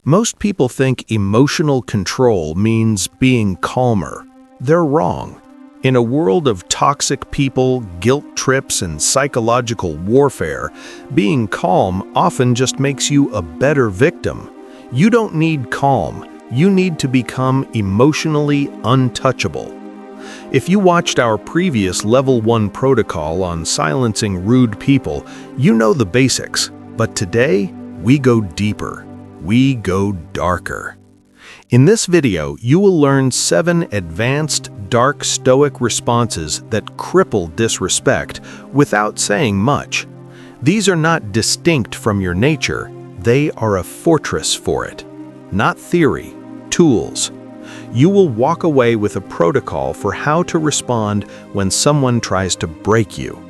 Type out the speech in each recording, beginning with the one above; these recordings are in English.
Most people think emotional control means being calmer. They're wrong. In a world of toxic people, guilt trips, and psychological warfare, being calm often just makes you a better victim. You don't need calm. You need to become emotionally untouchable. If you watched our previous Level 1 protocol on silencing rude people, you know the basics. But today, we go deeper. We go darker. In this video, you will learn 7 advanced, dark Stoic responses that cripple disrespect without saying much. These are not distinct from your nature. They are a fortress for it. Not theory, tools. You will walk away with a protocol for how to respond when someone tries to break you.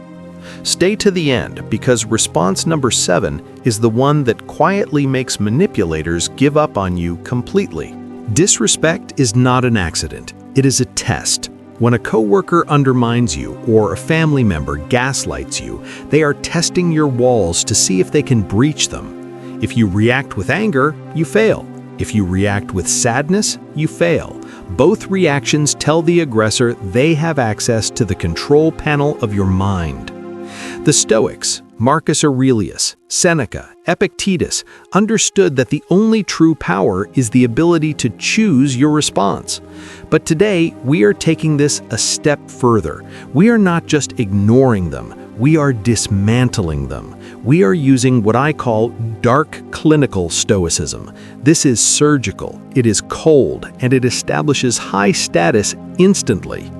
Stay to the end because response number 7 is the one that quietly makes manipulators give up on you completely. Disrespect is not an accident. It is a test. When a coworker undermines you or a family member gaslights you, they are testing your walls to see if they can breach them. If you react with anger, you fail. If you react with sadness, you fail. Both reactions tell the aggressor they have access to the control panel of your mind. The Stoics, Marcus Aurelius, Seneca, Epictetus, understood that the only true power is the ability to choose your response. But today, we are taking this a step further. We are not just ignoring them, we are dismantling them. We are using what I call dark clinical stoicism. This is surgical, it is cold, and it establishes high status instantly.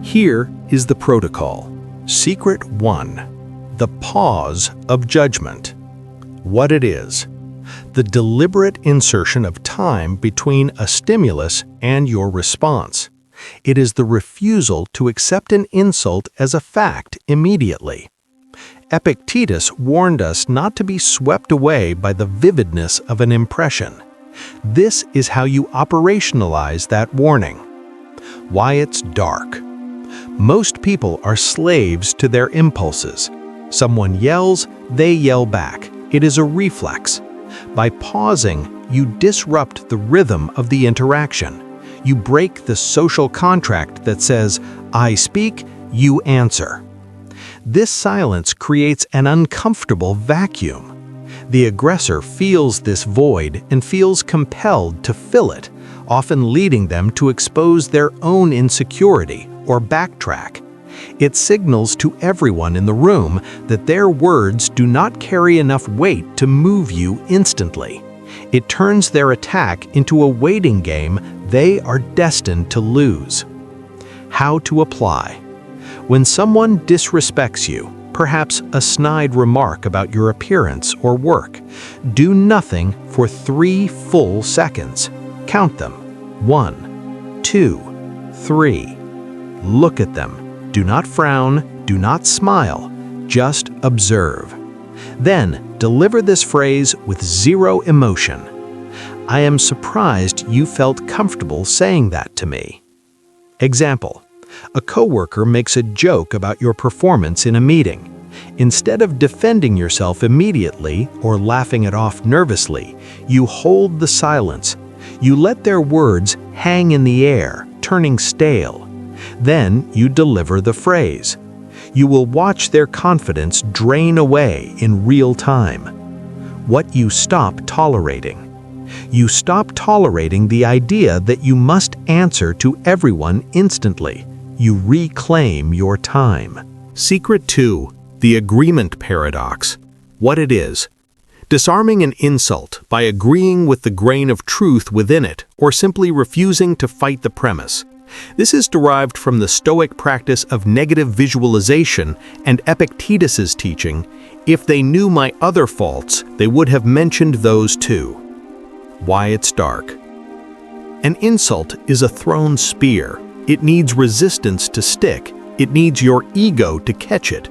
Here is the protocol. Secret 1. The pause of judgment. What it is: the deliberate insertion of time between a stimulus and your response. It is the refusal to accept an insult as a fact immediately. Epictetus warned us not to be swept away by the vividness of an impression. This is how you operationalize that warning. Why it's dark. Most people are slaves to their impulses. Someone yells, they yell back. It is a reflex. By pausing, you disrupt the rhythm of the interaction. You break the social contract that says, I speak, you answer. This silence creates an uncomfortable vacuum. The aggressor feels this void and feels compelled to fill it, often leading them to expose their own insecurity or backtrack. It signals to everyone in the room that their words do not carry enough weight to move you instantly. It turns their attack into a waiting game they are destined to lose. How to apply. When someone disrespects you, perhaps a snide remark about your appearance or work, do nothing for 3 full seconds. Count them. 1, 2, 3. Look at them. Do not frown, do not smile, just observe. Then, deliver this phrase with 0 emotion. I am surprised you felt comfortable saying that to me. Example: a coworker makes a joke about your performance in a meeting. Instead of defending yourself immediately or laughing it off nervously, you hold the silence. You let their words hang in the air, turning stale. Then you deliver the phrase. You will watch their confidence drain away in real time. What you stop tolerating. You stop tolerating the idea that you must answer to everyone instantly. You reclaim your time. Secret 2. The agreement paradox. What it is. Disarming an insult by agreeing with the grain of truth within it or simply refusing to fight the premise. This is derived from the Stoic practice of negative visualization and Epictetus's teaching, if they knew my other faults, they would have mentioned those too. Why it's dark. An insult is a thrown spear. It needs resistance to stick. It needs your ego to catch it.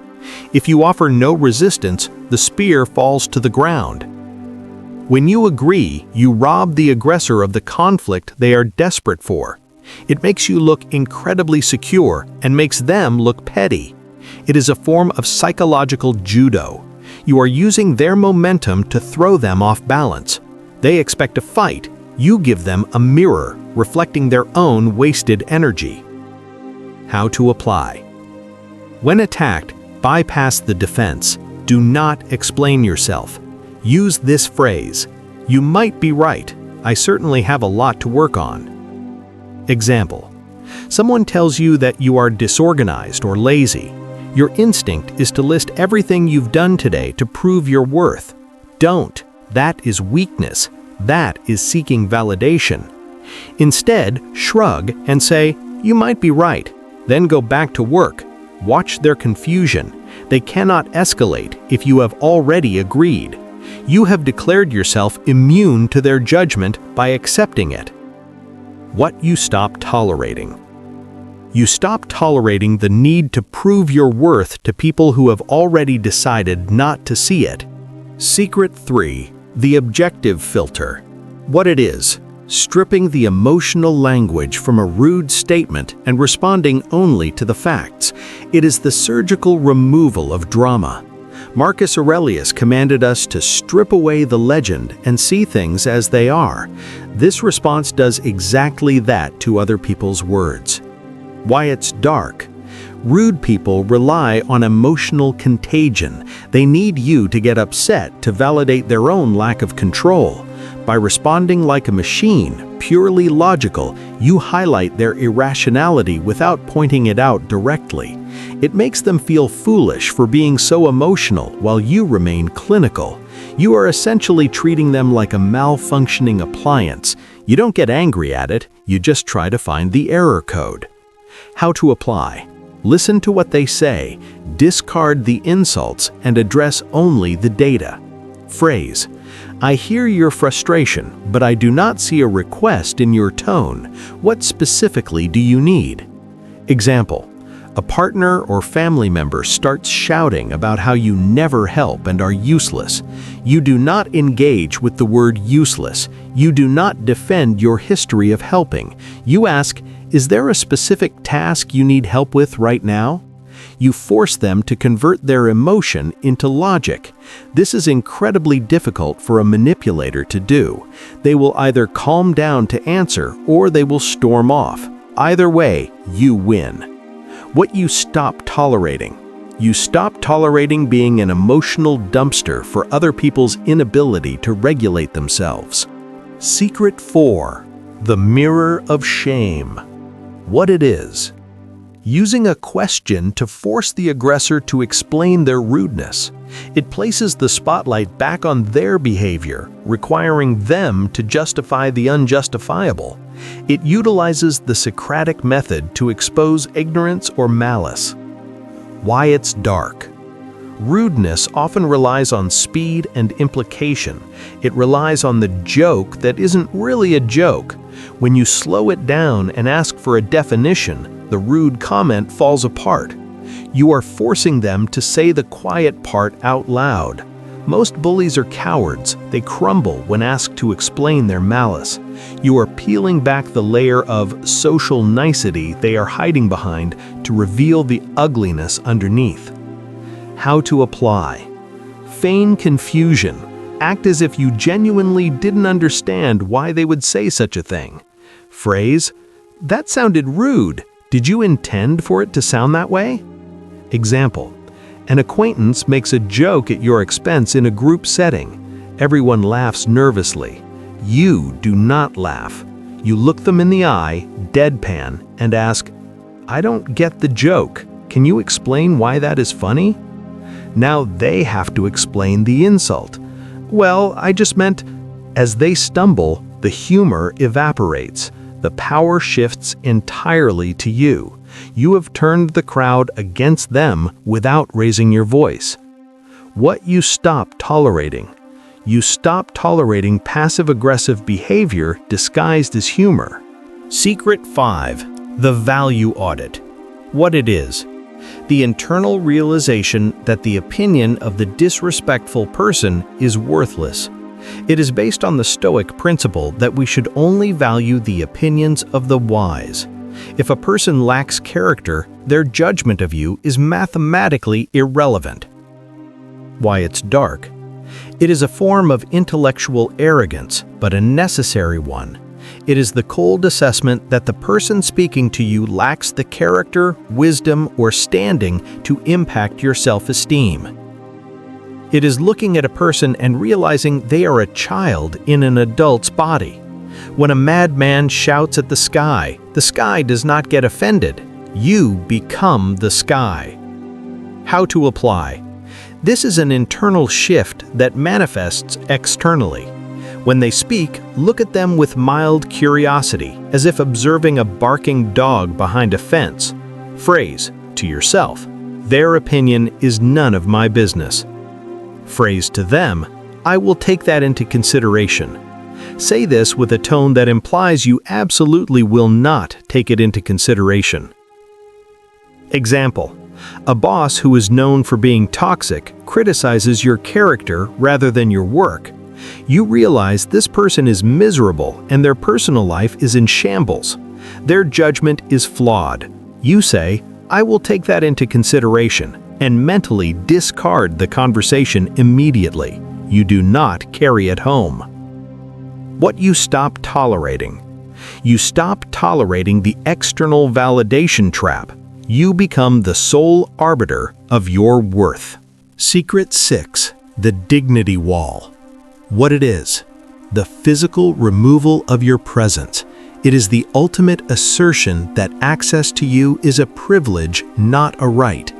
If you offer no resistance, the spear falls to the ground. When you agree, you rob the aggressor of the conflict they are desperate for. It makes you look incredibly secure and makes them look petty. It is a form of psychological judo. You are using their momentum to throw them off balance. They expect a fight. You give them a mirror, reflecting their own wasted energy. How to apply. When attacked, bypass the defense. Do not explain yourself. Use this phrase: "You might be right. I certainly have a lot to work on." Example: someone tells you that you are disorganized or lazy. Your instinct is to list everything you've done today to prove your worth. Don't. That is weakness. That is seeking validation. Instead, shrug and say, "You might be right." Then go back to work. Watch their confusion. They cannot escalate if you have already agreed. You have declared yourself immune to their judgment by accepting it. What you stop tolerating. You stop tolerating the need to prove your worth to people who have already decided not to see it. Secret 3. The objective filter. What it is: stripping the emotional language from a rude statement and responding only to the facts. It is the surgical removal of drama. Marcus Aurelius commanded us to strip away the legend and see things as they are. This response does exactly that to other people's words. Why it's dark. Rude people rely on emotional contagion. They need you to get upset to validate their own lack of control. By responding like a machine, purely logical, you highlight their irrationality without pointing it out directly. It makes them feel foolish for being so emotional while you remain clinical. You are essentially treating them like a malfunctioning appliance. You don't get angry at it, you just try to find the error code. How to apply. Listen to what they say, discard the insults, and address only the data. Phrase: I hear your frustration, but I do not see a request in your tone. What specifically do you need? Example: a partner or family member starts shouting about how you never help and are useless. You do not engage with the word useless. You do not defend your history of helping. You ask, is there a specific task you need help with right now? You force them to convert their emotion into logic. This is incredibly difficult for a manipulator to do. They will either calm down to answer or they will storm off. Either way, you win. What you stop tolerating. You stop tolerating being an emotional dumpster for other people's inability to regulate themselves. Secret 4. The mirror of shame. What it is. Using a question to force the aggressor to explain their rudeness. It places the spotlight back on their behavior, requiring them to justify the unjustifiable. It utilizes the Socratic method to expose ignorance or malice. Why it's dark. Rudeness often relies on speed and implication. It relies on the joke that isn't really a joke. When you slow it down and ask for a definition, the rude comment falls apart. You are forcing them to say the quiet part out loud. Most bullies are cowards. They crumble when asked to explain their malice. You are peeling back the layer of social nicety they are hiding behind to reveal the ugliness underneath. How to apply. Feign confusion. Act as if you genuinely didn't understand why they would say such a thing. Phrase: that sounded rude. Did you intend for it to sound that way? Example: an acquaintance makes a joke at your expense in a group setting. Everyone laughs nervously. You do not laugh. You look them in the eye, deadpan, and ask, I don't get the joke. Can you explain why that is funny? Now they have to explain the insult. Well, I just meant. As they stumble, the humor evaporates. The power shifts entirely to you. You have turned the crowd against them without raising your voice. What you stop tolerating. You stop tolerating passive-aggressive behavior disguised as humor. Secret 5. The value audit. What it is. The internal realization that the opinion of the disrespectful person is worthless. It is based on the Stoic principle that we should only value the opinions of the wise. If a person lacks character, their judgment of you is mathematically irrelevant. Why it's dark. It is a form of intellectual arrogance, but a necessary one. It is the cold assessment that the person speaking to you lacks the character, wisdom, or standing to impact your self-esteem. It is looking at a person and realizing they are a child in an adult's body. When a madman shouts at the sky does not get offended. You become the sky. How to apply? This is an internal shift that manifests externally. When they speak, look at them with mild curiosity, as if observing a barking dog behind a fence. Phrase, to yourself, their opinion is none of my business. Phrase to them, I will take that into consideration. Say this with a tone that implies you absolutely will not take it into consideration. Example: a boss who is known for being toxic criticizes your character rather than your work. You realize this person is miserable and their personal life is in shambles. Their judgment is flawed. You say, I will take that into consideration, and mentally discard the conversation immediately. You do not carry it home. What you stop tolerating. You stop tolerating the external validation trap. You become the sole arbiter of your worth. Secret 6. The dignity wall. What it is: the physical removal of your presence. It is the ultimate assertion that access to you is a privilege, not a right.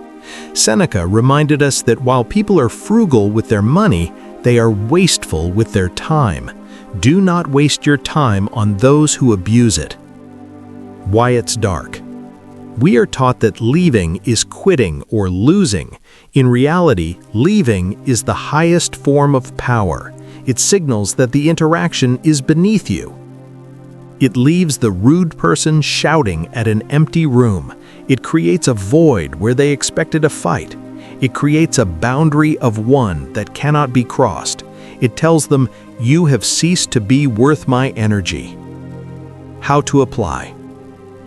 Seneca reminded us that while people are frugal with their money, they are wasteful with their time. Do not waste your time on those who abuse it. Why it's dark. We are taught that leaving is quitting or losing. In reality, leaving is the highest form of power. It signals that the interaction is beneath you. It leaves the rude person shouting at an empty room. It creates a void where they expected a fight. It creates a boundary of one that cannot be crossed. It tells them, you have ceased to be worth my energy. How to apply?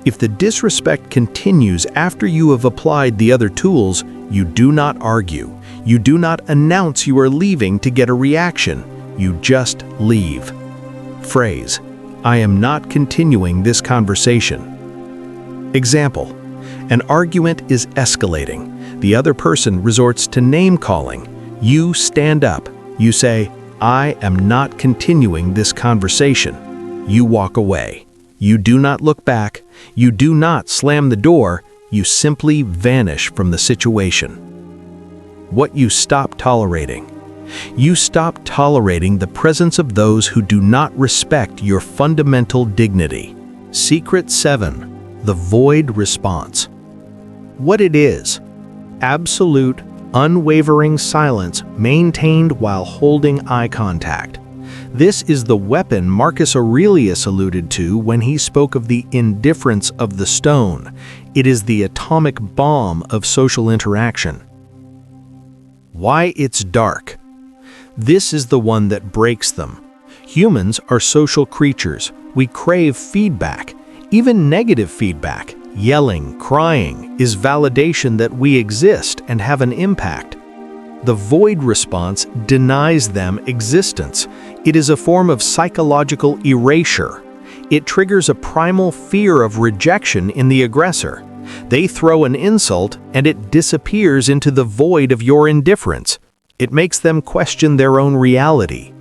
If the disrespect continues after you have applied the other tools, you do not argue. You do not announce you are leaving to get a reaction. You just leave. Phrase, I am not continuing this conversation. Example, an argument is escalating. The other person resorts to name-calling. You stand up. You say, I am not continuing this conversation. You walk away. You do not look back. You do not slam the door. You simply vanish from the situation. What you stop tolerating. You stop tolerating the presence of those who do not respect your fundamental dignity. Secret 7. The void response. What it is: absolute, unwavering silence maintained while holding eye contact. This is the weapon Marcus Aurelius alluded to when he spoke of the indifference of the stone. It is the atomic bomb of social interaction. Why it's dark. This is the one that breaks them. Humans are social creatures. We crave feedback, even negative feedback. Yelling, crying is validation that we exist and have an impact. The void response denies them existence. It is a form of psychological erasure. It triggers a primal fear of rejection in the aggressor. They throw an insult and it disappears into the void of your indifference. It makes them question their own reality.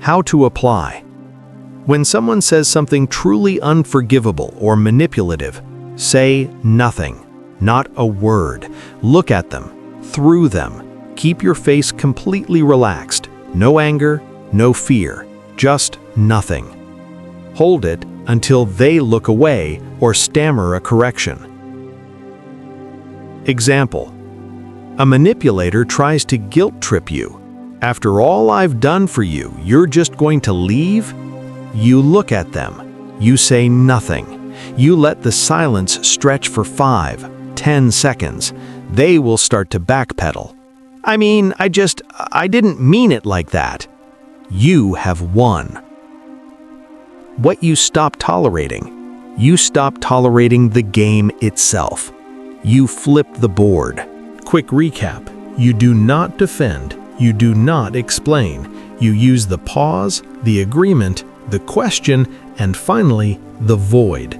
How to apply? When someone says something truly unforgivable or manipulative, say nothing, not a word. Look at them, through them. Keep your face completely relaxed. No anger, no fear, just nothing. Hold it until they look away or stammer a correction. Example: a manipulator tries to guilt trip you. After all I've done for you, you're just going to leave? You look at them. You say nothing. You let the silence stretch for 5-10 seconds. They will start to backpedal. I didn't mean it like that. You have won. What you stop tolerating. You stop tolerating the game itself. You flip the board. Quick recap. You do not defend. You do not explain. You use the pause, the agreement, the question, and finally, the void.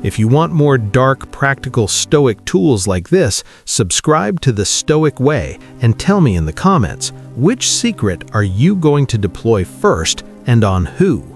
If you want more dark, practical Stoic tools like this, subscribe to The Stoic Way and tell me in the comments, which secret are you going to deploy first and on who?